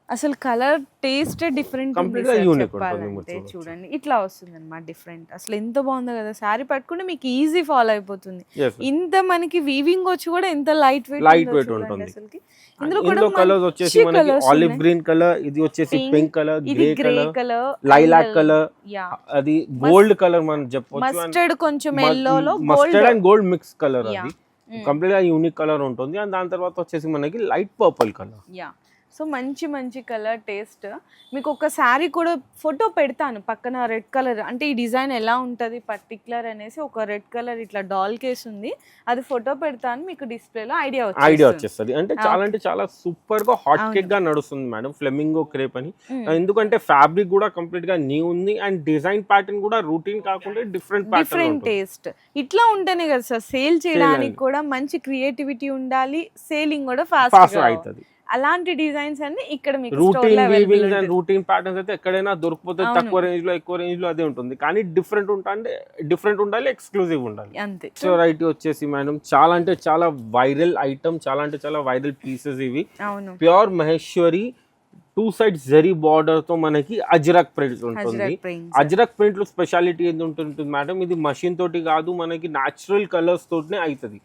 అసలు కలర్ టేస్ట్ డిఫరెంట్ Complete గా unique ఉంటుంది మీరు చూడొచ్చు. చూడండి ఇట్లా వస్తుంది అనమాట డిఫరెంట్. అసలు ఎంత బాగుందో కదా, శారీ పట్టుకుంటే మీకు ఈజీ ఫాలో అయిపోతుంది. Yes, ma'am. ఇంత మనకి వీవింగ్ వచ్చి కూడా ఎంత లైట్ వెయిట్ Light weight ఉంటుంది. అసలుకి. ఇందులో కూడా కలర్స్ వచ్చేసి మంచి మనకి colours ఆలివ్ ఉన్నాయి. గ్రీన్ కలర్, ఇది వచ్చేసి Pink, పింక్ కలర్, ఇది grey grey colour, colour, lilac colour, yeah అది గోల్డ్ కలర్ మనం చెప్పొచ్చు. మస్టర్డ్ కొంచెం ఎల్లోలో mustard and gold mix colour Yeah. అది కంప్లీట్ గా యూనిక్ కలర్ ఉంటుంది. అండ్ దాని తర్వాత వచ్చేసి మనకి light purple colour. Yeah. So మంచి మంచి కలర్ టేస్ట్. మీకు ఒక శారీ కూడా ఫోటో పెడతాను పక్కన, రెడ్ కలర్ అంటే ఈ డిజైన్ ఎలా ఉంటుంది పర్టికులర్ అనేసి ఒక రెడ్ కలర్ ఇట్లా డాల్ కేస్ ఉంది, అది ఫోటో పెడతాను మీకు డిస్ప్లేలో ఐడియా వచ్చేస్తుంది. అంటే చాలా సూపర్ గా హాట్ కేక్ గా నడుస్తుంది మేడం ఫ్లెమింగో క్రేప్ అని. ఎందుకంటే ఫ్యాబ్రిక్ కూడా కంప్లీట్ గా న్యూ ఉంది అండ్ డిజైన్ ప్యాటర్న్ కూడా రూటీన్ కాకుండా డిఫరెంట్ టేస్ట్. ఇట్లా ఉంటేనే కదా సార్ సేల్ చేయడానికి కూడా మంచి క్రియేటివిటీ ఉండాలి, సేలింగ్ కూడా ఫాస్ట్ అవుతుంది. అలాంటి డిజైన్స్ అన్ని ఇక్కడ మీకు routine weaving and routine patterns అయితే ఎక్కడైనా దొరికిపోతుంది. తక్కువ రేంజ్ లో ఎక్కువ రేంజ్ లో అదే ఉంటుంది. కానీ డిఫరెంట్ ఉండాలి, ఎక్స్క్లూజివ్ ఉండాలి అంతే. సో రైట్ వచ్చేసి మేడం చాలా అంటే చాలా వైరల్ ఐటమ్, చాలా అంటే చాలా వైరల్ పీసెస్ ఇవి. అవును, pure Maheshwari 2 sides zari border తో మనకి అజ్రక్ ప్రింట్ ఉంటుంది. అజ్రక్ ప్రింట్ లో స్పెషాలిటీ ఏంటి ఉంటుంది మేడం, ఇది మషిన్ తోటి కాదు, మనకి నాచురల్ కలర్స్ తోటినే అవుతుంది.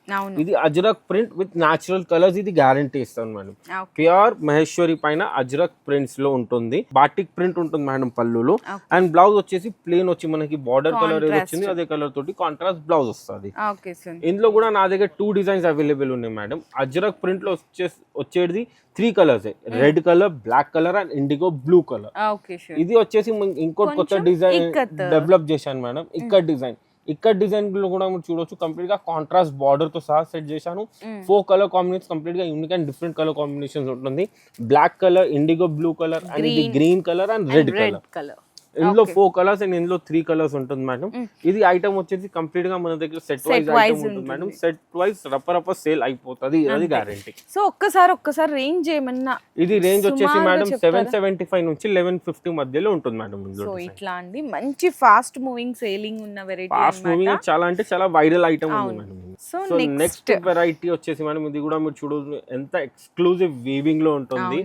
ఇది Ajrak print with natural colours, ఇది గ్యారంటీ ఇస్తాను మేడం. ప్యూర్ మహేశ్వరి పైన అజ్రక్ ప్రింట్స్ లో ఉంటుంది. బాటిక్ ప్రింట్ ఉంటుంది మేడం పళ్ళులో. అండ్ బ్లౌజ్ వచ్చేసి ప్లేన్ వచ్చి మనకి బార్డర్ కలర్ ఏది వచ్చింది అదే కలర్ తోటి కాంట్రాస్ట్ బ్లౌజ్ వస్తుంది. ఇందులో కూడా నా దగ్గర 2 డిజైన్స్ అవైలబుల్ ఉన్నాయి మేడం. అజ్రక్ ప్రింట్ లో వచ్చేది 3 colours, red colour, black colour and indigo blue colour. ఇది వచ్చేసి ఇంకోటి కొత్త డిజైన్ డెవలప్ చేశాను మేడం. ఇక్కడ డిజైన్ లో కూడా మీరు చూడొచ్చు కంప్లీట్ గా కాంట్రాస్ట్ బార్డర్ తో సహా సెట్ చేశాను. 4 కలర్ కాంబినేషన్ కంప్లీట్ గా unique and different colour combinations ఉంటుంది. Black colour, indigo blue colour and ఇది green colour and red colour. ఇందులో 4 కలర్స్ అండ్ ఇందులో 3 కలర్స్ ఉంటుంది మేడం. ఇది ఐటమ్ వచ్చేసి కంప్లీట్ గా మన దగ్గర సెట్ వైజ్ ఐటమ్ ఉంటుంది మేడం. సెట్ వైజ్ రప్ప సేల్ అయిపోతుంది, అది గ్యారంటీ. సో ఒక్కసారి రేంజ్ ఏమన్నా, ఇది రేంజ్ వచ్చేసి మేడం 775 నుంచి 1150 మధ్యలో ఉంటుంది మేడం. సో ఇట్లా అండి మంచి ఫాస్ట్ మూవింగ్ సేలింగ్ ఉన్న వెరైటీ, ఫాస్ట్ మూవింగ్ చాలా అంటే చాలా వైరల్ ఐటమ్ ఉంది మేడం. సో నెక్స్ట్ వెరైటీ వచ్చేసి మేడం ఇది కూడా మీరు చూడొచ్చు ఎంత ఎక్స్క్లూజివ్ వీవింగ్ లో ఉంటుంది.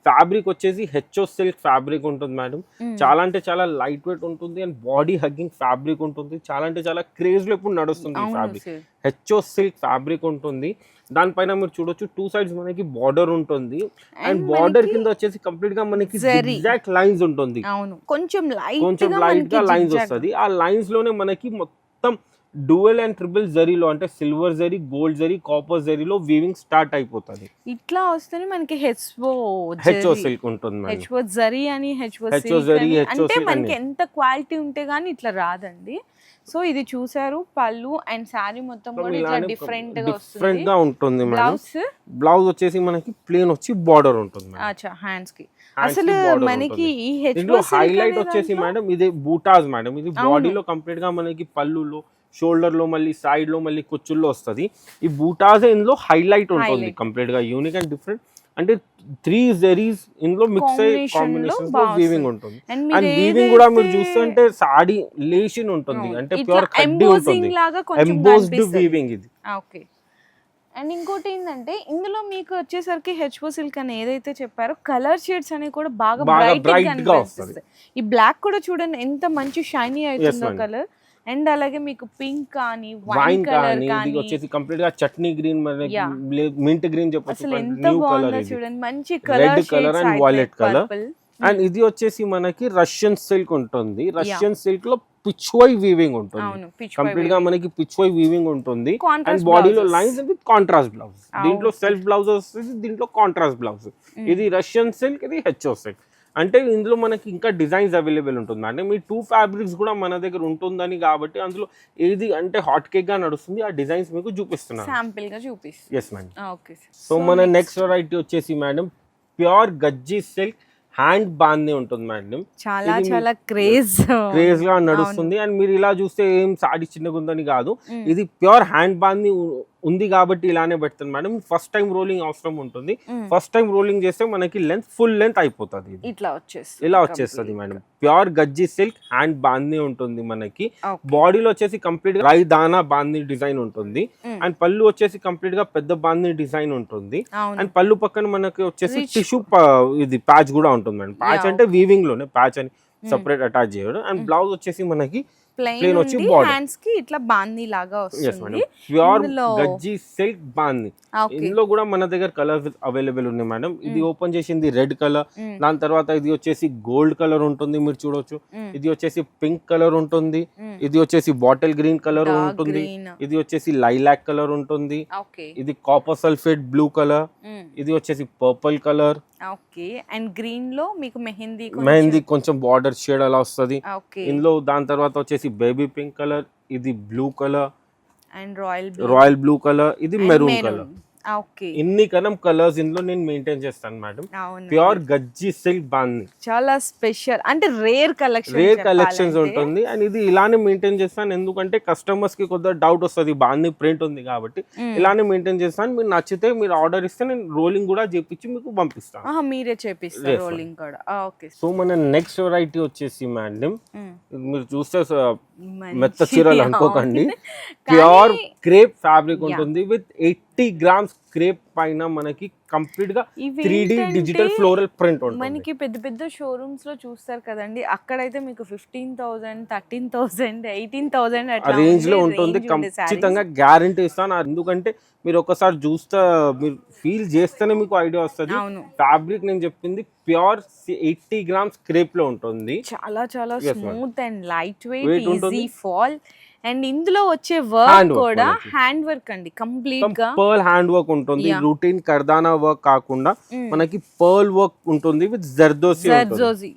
ఫ్యాబ్రిక్ వచ్చేసి హెచ్ఓ సిల్క్ ఫ్యాబ్రిక్ ఉంటుంది మేడం. చాలా అంటే చాలా లైట్ వెయిట్ ఉంటుంది అండ్ బాడీ హగ్గింగ్ ఫ్యాబ్రిక్ ఉంటుంది. చాలా అంటే చాలా క్రేజ్ లో ఇప్పుడు నడుస్తుంది ఈ ఫ్యాబ్రిక్. హెచ్ఓ సిల్క్ ఫ్యాబ్రిక్ ఉంటుంది. దానిపైన మీరు చూడొచ్చు 2 సైడ్స్ మనకి బార్డర్ ఉంటుంది అండ్ బార్డర్ కింద వచ్చేసి కంప్లీట్ గా మనకి ఎగ్జాక్ట్ లైన్స్ ఉంటుంది. కొంచెం లైట్ గా లైన్స్ వస్తుంది. ఆ లైన్స్ లోనే మనకి మొత్తం డ్యూయల్ అండ్ ట్రిపుల్ జరీలో అంటే silver zari, gold zari, copper జరీలో వీవింగ్ స్టార్ట్ అయిపోతుంది. ఇట్లా వస్తేనే మనకి హెచ్ఓ సిల్క్ ఉంటుంది. హెచ్ఓ జరీ అని హెచ్ఓ జరీ అంటే మనకి ఎంత క్వాలిటీ ఉంటే గానీ ఇట్లా రాదండి. సో ఇది చూసారు పళ్ళు అండ్ శారీ మొత్తం కూడా ఇట్లా డిఫరెంట్ గా ఉంటుంది. బ్లౌజ్ వచ్చేసి మనకి ప్లేన్ వచ్చి బార్డర్ ఉంటుంది. హ్యాండ్స్ కి అసలు మనకి ఈ హెచ్ఓ హైలైట్ వచ్చేసి మేడం ఇది బూటాస్ మేడం. ఇది బాడీలో కంప్లీట్ గా మనకి పళ్ళులో, షోల్డర్ లో, మళ్ళీ సైడ్ లో, మళ్ళీ కుచ్చుల్లో వస్తుంది. ఈ బూటాస్ ఇందులో హైలైట్ ఉంటుంది కంప్లీట్ గా యూనిక్ అండ్ డిఫరెంట్. అంటే 3 జరీస్ ఇందులో మిక్స్ అయ్యి కాంబినేషన్స్ లో వీవింగ్ ఉంటుంది. అండ్ వీవింగ్ కూడా మీరు చూస్తుంటే సాడీ లేషన్ ఉంటుంది, అంటే ప్యూర్ కడ్డీ ఉంటుంది, ఎంబోస్డ్ వీవింగ్ ఇది. ఓకే. అండ్ ఇంకోటి ఏంటంటే ఇందులో మీకు వచ్చేసరికి హెచ్ఓ సిల్క్ అని ఏదైతే చెప్పారో కలర్ షేడ్స్ అనేవి కూడా బాగా బ్రైట్ గా వస్తుంది. ఈ బ్లాక్ కూడా చూడండి ఎంత మంచి షైనీ అవుతుందో కలర్. అండ్ అలాగే మీకు పింక్ కానీ వైన్ కలర్ కానీ వచ్చేసి కంప్లీట్ గా చట్నీ గ్రీన్, మింట్ గ్రీన్ చెప్పొచ్చు, అసలు ఎంత బాగుందో చూడండి. మంచి colour, red colour and violet colour. And ఇది వచ్చేసి మనకి రష్యన్ సిల్క్ ఉంటుంది. రష్యన్ సిల్క్ లో పిచ్వై వీవింగ్ ఉంటుంది. కంప్లీట్ గా మనకి పిచ్వై వీవింగ్ ఉంటుంది. అండ్ బాడీలో లైన్స్ విత్ కాంట్రాస్ట్ బ్లౌజ్. దీంట్లో సెల్ఫ్ బ్లౌజ్ వస్తుంది, దీంట్లో కాంట్రాస్ట్ బ్లౌజ్. ఇది రష్యన్ సిల్క్, ఇది హెచ్ఓ సిల్క్. అంటే ఇందులో మనకి ఇంకా డిజైన్స్ అవైలబుల్ ఉంటుంది. అంటే మీ 2 ఫ్యాబ్రిక్స్ కూడా మన దగ్గర ఉంటుందని కాబట్టి అందులో ఏది అంటే హాట్ కేక్ గా నడుస్తుంది ఆ డిజైన్స్ మీకు చూపిస్తున్నాను, శాంపిల్ గా చూపిస్తాను. yes madam. ఓకే. సో మన నెక్స్ట్ వెరైటీ వచ్చేసి మేడం ప్యూర్ గజ్జి సిల్క్ హ్యాండ్ బాంది ఉంటుంది మేడం. చాలా చాలా క్రేజ్ గా నడుస్తుంది. అండ్ మీరు ఇలా చూస్తే ఏం సాడీ చిన్నగా ఉందని కాదు, ఇది ప్యూర్ హ్యాండ్ బాంది ఉంది కాబట్టి ఇలానే పెడుతుంది మేడం. ఫస్ట్ టైం రోలింగ్ అవసరం ఉంటుంది. ఫస్ట్ టైం రోలింగ్ చేస్తే మనకి లెంత్ ఫుల్ లెంత్ అయిపోతుంది. ఇలా వచ్చేస్తుంది మేడం. ప్యూర్ గజ్జి సిల్క్ హ్యాండ్ బాంది ఉంటుంది మనకి. బాడీలో వచ్చేసి కంప్లీట్ గా రై దానా బాంది డిజైన్ ఉంటుంది. అండ్ పళ్ళు వచ్చేసి కంప్లీట్ గా పెద్ద బాంది డిజైన్ ఉంటుంది. అండ్ పళ్ళు పక్కన మనకి వచ్చేసి టిష్యూ ఇది ప్యాచ్ కూడా ఉంటుంది మేడం. ప్యాచ్ అంటే వీవింగ్ లోనే, ప్యాచ్ అని సెపరేట్ అటాచ్ చేయడం. అండ్ బ్లౌజ్ వచ్చేసి మనకి ప్లెయిన్ వచ్చి హ్యాండ్స్ కి ఇట్లా బాంది లాగా వస్తుంది. ప్యూర్ గజ్జి సిల్క్ బాంది. ఇందులో కూడా మన దగ్గర కలర్ అవైలబుల్ ఉన్నాయి మేడం. ఇది ఓపెన్ చేసింది రెడ్ కలర్, దాని తర్వాత ఇది వచ్చేసి గోల్డ్ కలర్ ఉంటుంది, మీరు చూడొచ్చు. ఇది వచ్చేసి పింక్ కలర్ ఉంటుంది, ఇది వచ్చేసి బాటిల్ గ్రీన్ కలర్ ఉంటుంది, ఇది వచ్చేసి లైలాక్ కలర్ ఉంటుంది, ఇది కాపర్ సల్ఫేట్ బ్లూ కలర్, ఇది వచ్చేసి purple colour. Okay. And green లో మీకు మెహందీ కొంచెం బార్డర్ షేడ్ అలా వస్తుంది ఇందులో. దాని తర్వాత వచ్చేసి బేబీ పింక్ కలర్, ఇది blue colour and royal blue colour, ఇది మెరూన్ కలర్. ఓకే. ఇన్ని కలం కలర్స్ ఇందులో నేను మెయింటైన్ చేస్తాను మేడం. ప్యూర్ గజ్జి సిల్క్ బాంది, చాలా స్పెషల్ అంటే రేర్ కలెక్షన్స్ ఉంటుంది. అండ్ ఇది ఇలానే మెయింటైన్ చేస్తాను, ఎందుకంటే కస్టమర్స్ కి కొద్దిగా డౌట్ వస్తుంది బాంది ప్రింట్ ఉంది కాబట్టి. ఇలానే మెయింటైన్ చేస్తాను. మీరు నచ్చితే మీరు ఆర్డర్ ఇస్తే నేను రోలింగ్ కూడా చేపించి మీకు పంపిస్తాను. మీరే చేపిస్తారు రోలింగ్ కూడా. ఓకే. సో మన నెక్స్ట్ వెరైటీ వచ్చేసి మేడం, మీరు చూస్తే మెత్త చీరలు అనుకోకండి, ప్యూర్ క్రేప్ ఫ్యాబ్రిక్ ఉంటుంది విత్ 80 grams క్రేప్ పైన మనకి కంప్లీట్ గా 3D డిజిటల్ ఫ్లోరల్ ప్రింట్ ఉంటుంది. మనకి పెద్ద పెద్ద షోరూమ్స్ లో చూస్తారు కదండి, అక్కడైతే మీకు 15,000, 13,000, 18,000 అట్లా రేంజ్ లో ఉంటుంది. ఖచ్చితంగా గ్యారంటీ ఇస్తాను, ఎందుకంటే మీరు ఒకసారి చూస్తే మీరు ఫీల్ చేస్తేనే మీకు ఐడియా వస్తుంది. ఫ్యాబ్రిక్ నేను చెప్పింది ప్యూర్ 80 grams క్రేప్ లో ఉంటుంది. చాలా చాలా smooth and light weight, easy fall. And ఇందులో వచ్చే వర్క్ కూడా హ్యాండ్ వర్క్ అండి, కంప్లీట్ గా పర్ల్ హ్యాండ్ వర్క్ ఉంటుంది. రూటీన్ కర్దానా వర్క్ కాకుండా మనకి పర్ల్ వర్క్ ఉంటుంది విత్ జర్దోసి.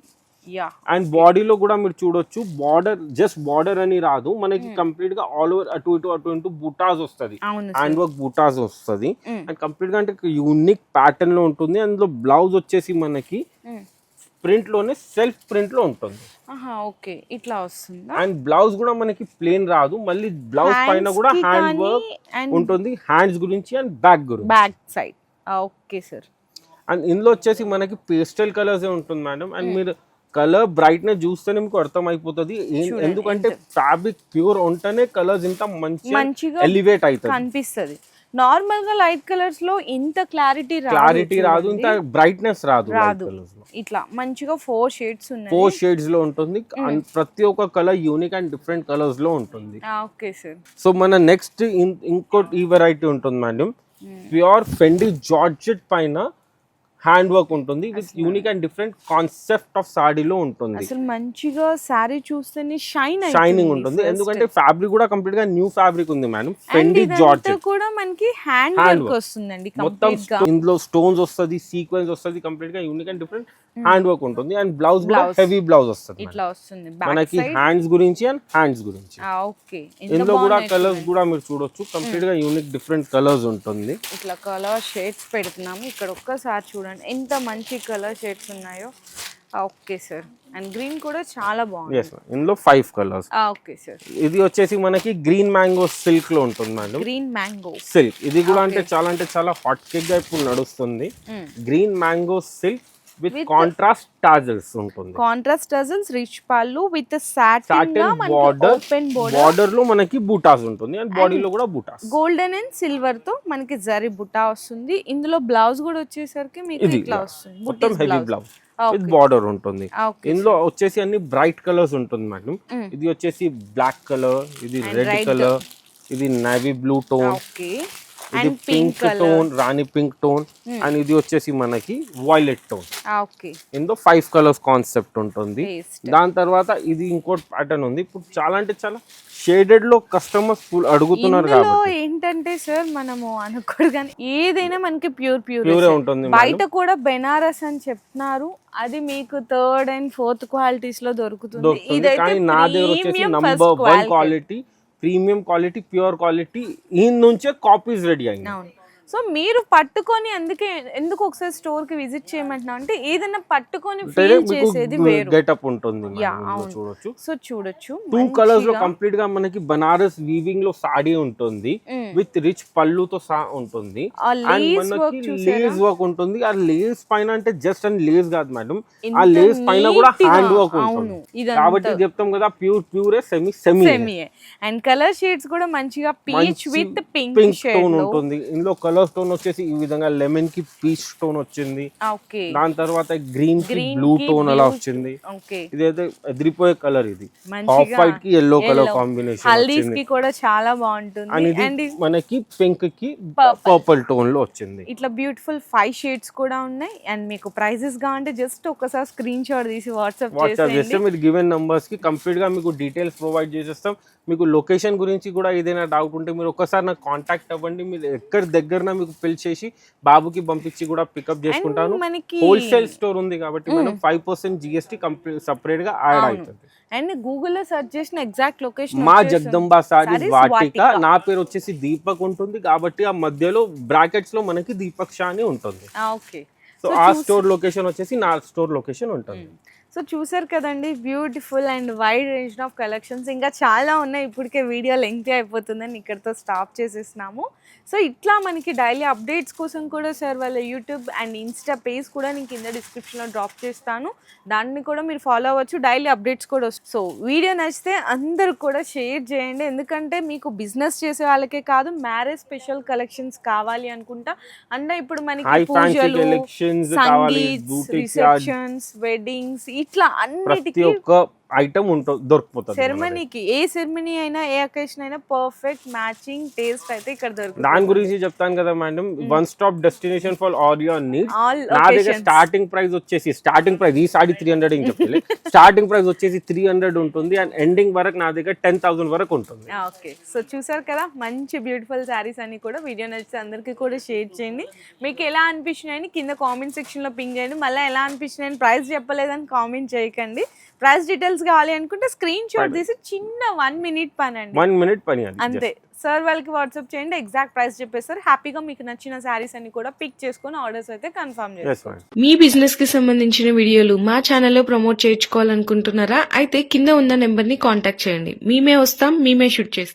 అండ్ బాడీలో కూడా మీరు చూడొచ్చు, బార్డర్ జస్ట్ బార్డర్ అని రాదు మనకి, కంప్లీట్ గా ఆల్ ఓవర్ అటు ఇటు బూటాస్ వస్తుంది, హ్యాండ్ వర్క్ బూటాస్ వస్తుంది. అండ్ కంప్లీట్ గా అంటే యూనిక్ ప్యాటర్న్ లో ఉంటుంది. అందులో బ్లౌజ్ వచ్చేసి మనకి ప్రింట్ లోనే సెల్ఫ్ ప్రింట్ లో ఉంటుంది. ఓకే, ఇట్లా వస్తుంది. అండ్ బ్లౌజ్ కూడా మనకి ప్లేన్ రాదు, మళ్ళీ బ్లౌజ్ పైన కూడా హ్యాండ్ వర్క్ ఉంటుంది, హ్యాండ్స్ గురించి and back side. Okay sir. And ఇందులో వచ్చేసి మనకి పేస్టల్ కలర్స్ ఉంటుంది మేడం. అండ్ మీరు కలర్ బ్రైట్నెస్ చూస్తేనే మీకు అర్థం అయిపోతుంది, ఎందుకంటే ఫ్యాబ్రిక్ ప్యూర్ ఉంటేనే కలర్స్ ఇంత మంచిగా ఎలివేట్ అవుతుంది, కనిపిస్తుంది. నార్మల్ గా లైట్ కలర్స్ లో ఇంత క్లారిటీ రాదు, ఇంత బ్రైట్నెస్ రాదు. ఇట్లా మంచిగా 4 షేడ్స్ ఉన్నాయి, 4 షేడ్స్ లో ఉంటుంది. ప్రతి ఒక్క colour unique and different colours లో ఉంటుంది. Okay sir. సో మన నెక్స్ట్ ఇంకోటి ఈ వెరైటీ ఉంటుంది మేడం, ప్యూర్ ఫెండి జార్జెట్ పైన హ్యాండ్ వర్క్ ఉంటుంది with unique and different concept of సాడీలో ఉంటుంది. అసలు మంచిగా సారీ చూస్తేనే షైనింగ్ ఉంటుంది, ఎందుకంటే ఫ్యాబ్రిక్ కూడా కంప్లీట్ గా న్యూ ఫ్యాబ్రిక్ ఉంది మేడం. ఫెండి జార్జెట్ కూడా మనకి హ్యాండ్ వర్క్ వస్తుందండి, మొత్తం ఇందులో స్టోన్స్ వస్తుంది, సీక్వెన్స్ వస్తుంది, కంప్లీట్ గా unique and different hand work ఉంటుంది. అండ్ బ్లౌజ్ హెవీ బ్లౌజ్ వస్తుంది, ఇట్లా వస్తుంది మనకి హ్యాండ్స్ గురించి అండ్ హ్యాండ్స్ గురించి. ఓకే. ఇందులో కూడా కలర్స్ కూడా మీరు చూడొచ్చు, కంప్లీట్ గా యూనిక్ డిఫరెంట్ కలర్స్ ఉంటుంది. ఇట్లా కలర్ షేడ్స్ పెడుతున్నాము, ఇక్కడ ఒక్కసారి చూడండి ఎంత మంచి కలర్ షేడ్స్ ఉన్నాయో. Okay sir. అండ్ గ్రీన్ కూడా చాలా బాగుంది. ఇందులో 5 కలర్స్. Okay sir. ఇది వచ్చేసి మనకి గ్రీన్ మ్యాంగో సిల్క్ లో ఉంటుంది మేడం. గ్రీన్ మ్యాంగో సిల్క్ ఇది కూడా అంటే చాలా హాట్ కేక్ గా ఇప్పుడు నడుస్తుంది. Green mango silk with contrast tassels ఉంటుంది. కాంట్రాస్ట్ టాజల్స్, రిచ్ పళ్ళు విత్ సాటిన్ బార్డర్, బార్డర్ లో మనకి బూటాస్ ఉంటుంది అండ్ బాడీలో కూడా బూటాస్. గోల్డెన్ అండ్ సిల్వర్ తో మనకి జరీ బుటా వస్తుంది. ఇందులో బ్లౌజ్ కూడా వచ్చేసరికి మీకు ఇట్లా వస్తుంది, మొత్తం హెవీ బ్లౌజ్ విత్ బార్డర్ ఉంటుంది. ఇందులో వచ్చేసి అన్ని బ్రైట్ కలర్స్ ఉంటుంది మేడం. ఇది వచ్చేసి బ్లాక్ కలర్, ఇది రెడ్ కలర్, ఇది నేవీ బ్లూ టోన్, ఇది pink tone, Rani pink tone, and ఇది వచ్చేసి మనకి వైలెట్ టోన్. ఇందులో 5 కలర్స్ కాన్సెప్ట్ ఉంటుంది. దాని తర్వాత ఇది ఇంకోటి ప్యాటర్న్ ఉంది. ఇప్పుడు చాలా అంటే చాలా షేడెడ్ లో కస్టమర్స్ అడుగుతున్నారు కాబట్టి ఏంటంటే సార్ మనము అనుకోడు కానీ ఏదైనా మనకి ప్యూర్ ఉంటుంది. బయట కూడా బెనారస్ అని చెప్తున్నారు, అది మీకు 3rd and 4th క్వాలిటీస్ లో దొరుకుతుంది. కానీ నా దగ్గర వచ్చేసి number 1 quality, premium quality, pure quality, ఈ నుంచే కాపీస్ రెడీ అయినాయి. సో మీరు పట్టుకొని అందుకే ఎందుకు ఒకసారి స్టోర్ కి విజిట్ చేయమంటున్నాం అంటే ఏదైనా పట్టుకొని అంటే ఫీల్ మీకు చేసేది వేరు. గెటప్ ఉంటుంది మేడం, Yeah, ఇందులో అవును. చూడొచ్చు. సో చూడొచ్చు 2 కలర్స్ లో కంప్లీట్ గా మనకి బనారస్ వీవింగ్ లో సాడీ ఉంటుంది విత్ రిచ్ పళ్ళుతో ఉంటుంది. ఆ అండ్ లేస్ వర్క్ మనకి చూసారా? లేస్ వర్క్ ఉంటుంది. ఆ లేస్ పైన అంటే జస్ట్ అండ్ లేస్ కాదు మేడం, ఆ ఇంత లేస్ పైన కూడా neat గా, హ్యాండ్ వర్క్ అవును, ఉంటుంది. ఇదంతా కాబట్టి చెప్తాం కదా ప్యూరే semi semi. And colour shades కూడా మంచిగా peach with pink shade tone లో. ఉంటుంది. ఇందులో కలర్ టోన్ వచ్చేసి ఈ విధంగా లెమన్ కి పీచ్ టోన్ వచ్చింది. ఓకే, దాని తర్వాత గ్రీన్ కి Green బ్లూ కి టోన్ అలా blue. వచ్చింది. ఓకే, ఇదైతే ఎదిరిపోయే కలర్. ఇది హాఫ్ మంచిగా వైట్ కి ఎల్లో కలర్ కాంబినేషన్ హల్దీస్ వచ్చింది. కి కూడా చాలా బాగుంటుంది. అండ్ అండ్ ఇది మనకి పింక్ కి Purple. పర్పుల్ టోన్ లో వచ్చింది. ఇట్లా బ్యూటిఫుల్ 5 షేడ్స్ కూడా ఉన్నాయి. అండ్ మీకు ప్రైజెస్ గా అంటే జస్ట్ ఒకసారి స్క్రీన్ షాట్ తీసి వాట్సాప్ వాట్సాప్ చేస్తే చేసేయండి. మీరు గివెన్ నంబర్స్ కి కంప్లీట్ గా మీకు డీటెయిల్స్ ప్రొవైడ్ చేసేస్తాం. మీకు లొకేషన్ గురించి కూడా ఏదైనా డౌట్ ఉంటే మీరు ఒక్కసారి నాకు కాంటాక్ట్ అవ్వండి. మీరు ఎక్కడి దగ్గర మీకు పిలిచేసి బాబుకి పంపించి కూడా పికప్ చేసుకుంటాను. మనకి హోల్సేల్ స్టోర్ ఉంది కాబట్టి మనం 5% GST కంప్లీట్ సపరేట్ గా యాడ్ అవుతుంది. అండ్ గూగుల్లో సెర్చ్ చేసిన ఎగ్జాక్ట్ లొకేషన్ మా జగదంబా సారీస్ వాటిక. నా పేరు వచ్చేసి దీపక్ ఉంటుంది కాబట్టి ఆ మధ్యలో బ్రాకెట్స్ లో మనకి దీపక్ షా అని ఉంటుంది. ఓకే, సో ఆ స్టోర్ లొకేషన్ వచ్చేసి నా స్టోర్ లొకేషన్ ఉంటుంది. సో చూసారు కదండి, beautiful and wide range of collections. ఇంకా చాలా ఉన్నాయి, ఇప్పటికే వీడియో లెంగ్తీ అయిపోతుందని ఇక్కడితో స్టాప్ చేసేసినాము. సో ఇట్లా మనకి డైలీ అప్డేట్స్ కోసం కూడా సార్ వాళ్ళ యూట్యూబ్ అండ్ ఇన్స్టా పేజ్ కూడా నేను కింద డిస్క్రిప్షన్లో డ్రాప్ చేస్తాను. దాన్ని కూడా మీరు ఫాలో అవ్వచ్చు, డైలీ అప్డేట్స్ కూడా వస్తాయి. సో వీడియో నచ్చితే అందరూ కూడా షేర్ చేయండి, ఎందుకంటే మీకు బిజినెస్ చేసే వాళ్ళకే కాదు, మ్యారేజ్ స్పెషల్ కలెక్షన్స్ కావాలి అనుకుంటా. అంటే ఇప్పుడు మనకి పూజలు, సంగీత్స్, రిసెప్షన్స్, వెడ్డింగ్స్ ఇట్లా ప్రతి అన్నిటికీ ఒక్క ఐటమ్ దొరుకుతుంది. సెరమనీకి ఏ సెరమనీ అయినా ఏ అకేషన్ అయినా పర్ఫెక్ట్ మ్యాచింగ్ టేస్ట్ అయితే ఇక్కడ దొరుకుతుంది. దాని గురించి చెప్తాను కదా madam, one stop destination for all your needs. All నా దగ్గర స్టార్టింగ్ ప్రైస్ వచ్చేసి ఈ సారీ 300 అని చెప్పలేదు, స్టార్టింగ్ ప్రైస్ వచ్చేసి 300 ఉంటుంది అండ్ ఎండింగ్ వరకు నా దగ్గర 10,000 వరకు ఉంటుంది. ఓకే, సో చూసారు కదా, మంచి బ్యూటిఫుల్ శారీస్ అన్ని కూడా వీడియో నచ్చితే అందరికీ కూడా షేర్ చేయండి. మీకు ఎలా అనిపించినాయని కింద కామెంట్ సెక్షన్లో పింగ్ చేయండి. మళ్ళీ ఎలా అనిపించినాయని ప్రైస్ చెప్పలేదని కామెంట్ చేయకండి. ప్రైస్ డీటెయిల్స్ కావాలి అనుకుంటే స్క్రీన్ షాట్ తీసి చిన్న 1 minute పని అండి, 1 minute పని అంతే. సార్ వాళ్ళకి వాట్సాప్ చేయండి, ఎగ్జాక్ట్ ప్రైస్ చెప్పేస్తారు. హ్యాపీగా మీకు నచ్చిన శారీస్ అన్ని కూడా పిక్ చేసుకొని ఆర్డర్స్ అయితే కన్ఫర్మ్ చేస్తారు. మీ బిజినెస్ కి సంబంధించిన వీడియోలు మా ఛానల్లో ప్రమోట్ చేయించుకోవాలనుకుంటున్నారా? అయితే కింద ఉన్న నెంబర్ ని కాంటాక్ట్ చేయండి. మేమే వస్తాం, మేమే షూట్ చేస్తాం.